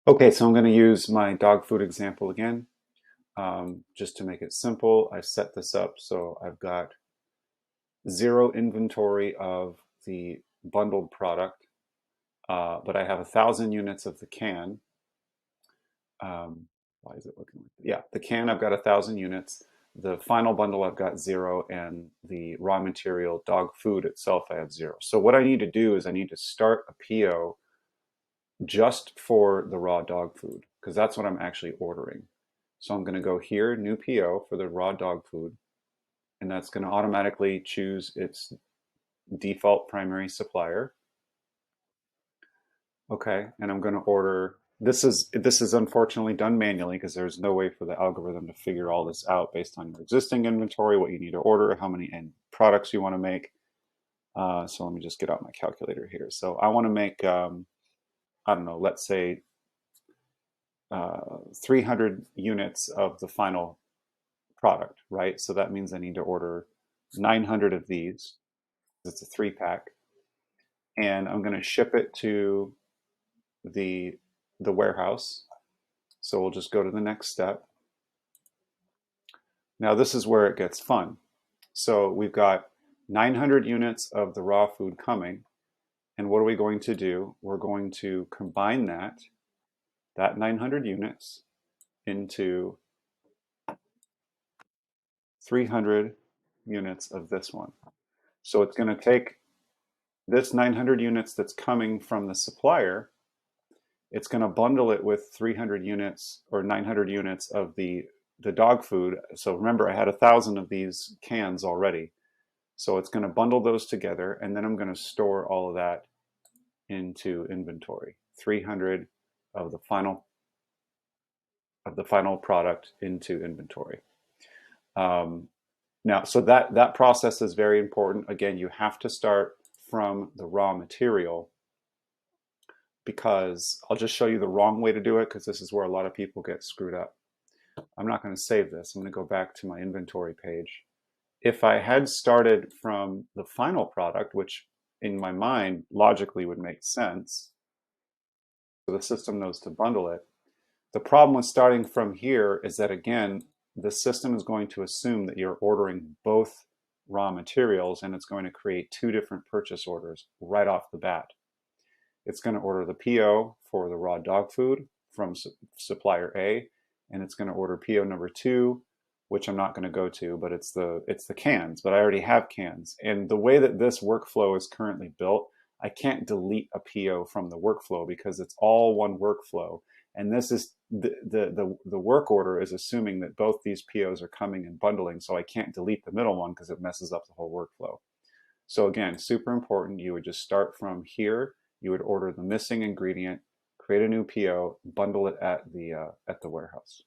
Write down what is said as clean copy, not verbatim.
Okay, so I'm going to use my dog food example again. Just to make it simple, I set this up so I've got zero inventory of the bundled product, but I have 1,000 units of the can. Why is it looking like that? Yeah, the can I've got 1,000 units. The final bundle I've got zero, and the raw material dog food itself I have zero. So what I need to do is I need to start a PO just for the raw dog food because that's what I'm actually ordering. So I'm going to go here, new PO for the raw dog food, and that's going to automatically choose its default primary supplier. Okay, and I'm going to order. This is unfortunately done manually because there's no way for the algorithm to figure all this out based on your existing inventory, what you need to order, how many end products you want to make. So let me just get out my calculator here. So I want to make, I don't know, let's say 300 units of the final product, right? So that means I need to order 900 of these. It's a 3 pack, and I'm going to ship it to the the warehouse. So we'll just go to the next step. Now this is where it gets fun. So we've got 900 units of the raw food coming, and what are we going to do? We're going to combine that 900 units into 300 units of this one. So it's going to take this 900 units that's coming from the supplier, it's going to bundle it with 300 units or 900 units of the dog food. So remember, I had 1,000 of these cans already. So it's going to bundle those together, and then I'm going to store all of that into inventory. 300 of the final product into inventory. Um, Now, so that process is very important. Again, you have to start from the raw material because I'll just show you the wrong way to do it because this is where a lot of people get screwed up. I'm not going to save this. I'm going to go back to my inventory page. If I had started from the final product, which in my mind logically would make sense, so the system knows to bundle it. The problem with starting from here is that, again, the system is going to assume that you're ordering both raw materials, and it's going to create two different purchase orders right off the bat. It's going to order the PO for the raw dog food from supplier A, and it's going to order PO number 2, which I'm not going to go to, but it's the cans, but I already have cans. And the way that this workflow is currently built, I can't delete a PO from the workflow because it's all one workflow. And this is the work order is assuming that both these POs are coming and bundling, so I can't delete the middle one because it messes up the whole workflow. So again, super important. You would just start from here. You would order the missing ingredient, create a new PO, bundle it at the warehouse.